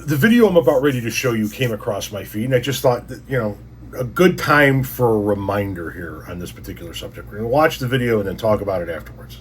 The video I'm about ready to show you came across my feed, and I just thought that, a good time for a reminder here on this particular subject. We're going to watch the video and then talk about it afterwards.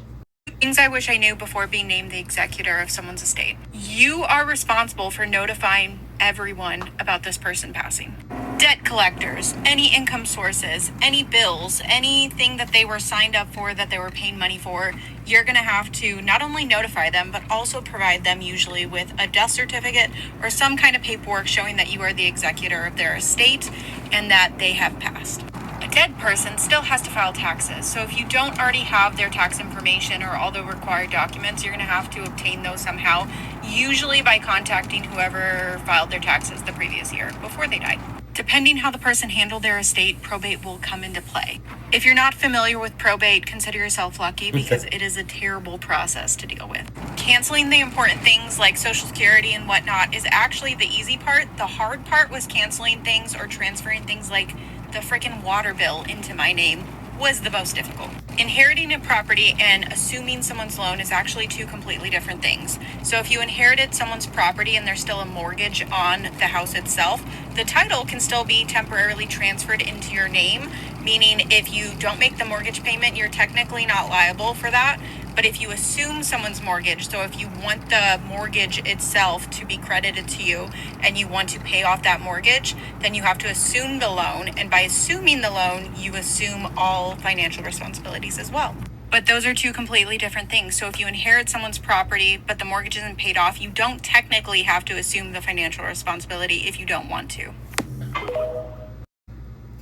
Things I wish I knew before being named the executor of someone's estate. You are responsible for notifying everyone about this person passing. Debt collectors, any income sources, any bills, anything that they were signed up for that they were paying money for, you're going to have to not only notify them, but also provide them usually with a death certificate or some kind of paperwork showing that you are the executor of their estate and that they have passed. A dead person still has to file taxes, so if you don't already have their tax information or all the required documents, you're going to have to obtain those somehow, usually by contacting whoever filed their taxes the previous year before they died. Depending how the person handled their estate, probate will come into play. If you're not familiar with probate, consider yourself lucky because it is a terrible process to deal with. Canceling the important things like Social Security and whatnot is actually the easy part. The hard part was canceling things or transferring things like the freaking water bill into my name was the most difficult. Inheriting a property and assuming someone's loan is actually two completely different things. So if you inherited someone's property and there's still a mortgage on the house itself, the title can still be temporarily transferred into your name, meaning if you don't make the mortgage payment, you're technically not liable for that. But if you assume someone's mortgage, so if you want the mortgage itself to be credited to you and you want to pay off that mortgage, then you have to assume the loan. And by assuming the loan, you assume all financial responsibilities as well. But those are two completely different things. So if you inherit someone's property, but the mortgage isn't paid off, you don't technically have to assume the financial responsibility if you don't want to.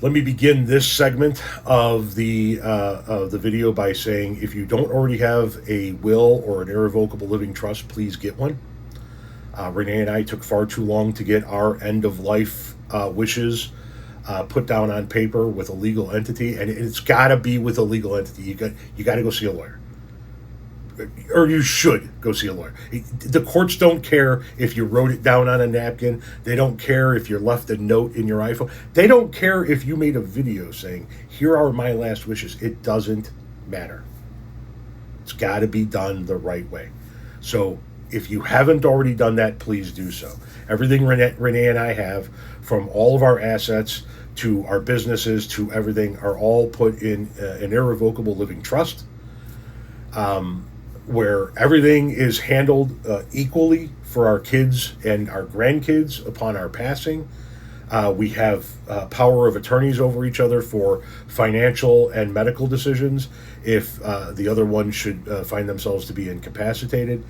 Let me begin this segment of the video by saying, if you don't already have a will or an irrevocable living trust, please get one. Renee and I took far too long to get our end of life wishes put down on paper with a legal entity, and it's got to be with a legal entity. You got to go see a lawyer. Or you should go see a lawyer. The courts don't care if you wrote it down on a napkin. They don't care if you left a note in your iPhone. They don't care if you made a video saying, here are my last wishes. It doesn't matter. It's got to be done the right way. So if you haven't already done that, please do so. Everything Renee and I have, from all of our assets to our businesses to everything, are all put in an irrevocable living trust. Where everything is handled equally for our kids and our grandkids upon our passing. We have power of attorneys over each other for financial and medical decisions if the other one should find themselves to be incapacitated.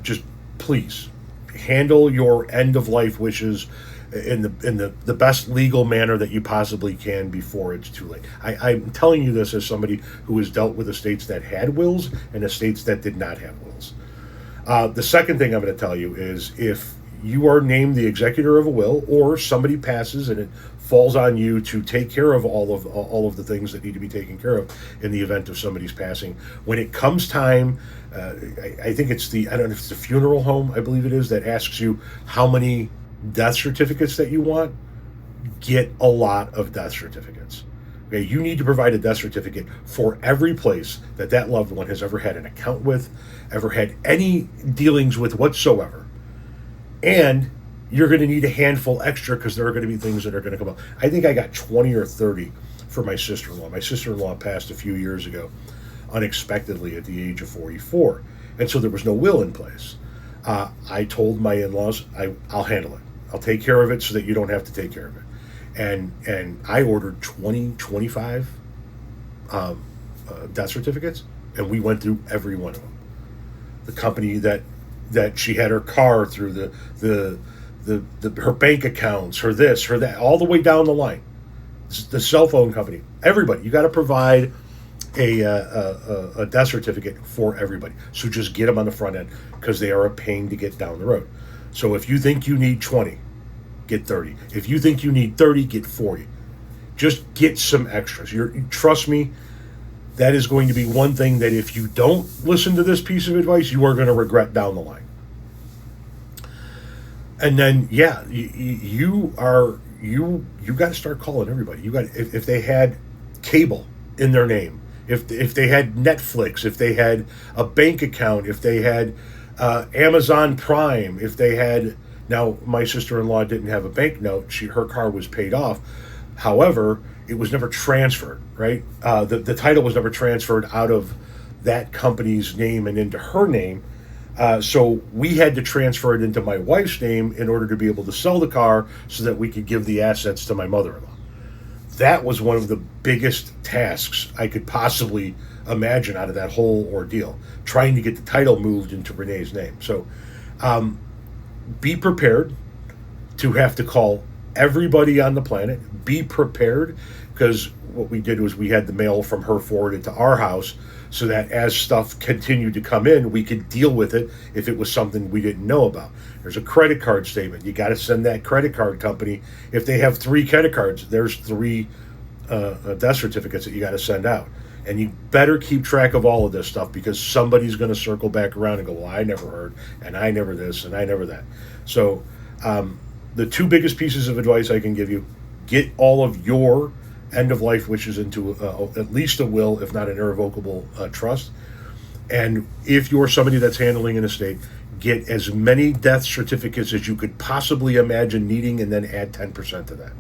Just please handle your end of life wishes in the best legal manner that you possibly can before it's too late. I'm telling you this as somebody who has dealt with estates that had wills and estates that did not have wills. The second thing I'm going to tell you is, if you are named the executor of a will, or somebody passes and it falls on you to take care of all of the things that need to be taken care of in the event of somebody's passing, when it comes time, I think it's I don't know if it's the funeral home, I believe it is, that asks you how many death certificates that you want. Get a lot of death certificates. Okay, you need to provide a death certificate for every place that loved one has ever had an account with, ever had any dealings with whatsoever. And you're going to need a handful extra, because there are going to be things that are going to come up. I think I got 20 or 30 for my sister-in-law. My sister-in-law passed a few years ago unexpectedly at the age of 44. And so there was no will in place. I told my in-laws, I'll handle it. I'll take care of it so that you don't have to take care of it. And I ordered 25 death certificates, and we went through every one of them. The company that she had her car through, her bank accounts, her this, her that, all the way down the line. The cell phone company, everybody. You got to provide a death certificate for everybody. So just get them on the front end, because they are a pain to get down the road. So if you think you need 20, get 30. If you think you need 30, get 40. Just get some extras. Trust me, that is going to be one thing that if you don't listen to this piece of advice, you are going to regret down the line. And then, yeah, you got to start calling everybody. You got, if they had cable in their name, if they had Netflix, if they had a bank account, if they had Amazon Prime, if they had Now, my sister-in-law didn't have a bank note. Her car was paid off. However, it was never transferred, right? The title was never transferred out of that company's name and into her name. So we had to transfer it into my wife's name in order to be able to sell the car so that we could give the assets to my mother-in-law. That was one of the biggest tasks I could possibly imagine out of that whole ordeal, trying to get the title moved into Renee's name. So be prepared to have to call everybody on the planet. Be prepared, because what we did was we had the mail from her forwarded to our house so that as stuff continued to come in, we could deal with it if it was something we didn't know about. There's a credit card statement. You got to send that credit card company. If they have 3 credit cards, there's 3 death certificates that you got to send out. And you better keep track of all of this stuff, because somebody's going to circle back around and go, well, I never heard, and I never this, and I never that. So the 2 biggest pieces of advice I can give you: get all of your end-of-life wishes into at least a will, if not an irrevocable trust. And if you're somebody that's handling an estate, get as many death certificates as you could possibly imagine needing, and then add 10% to that.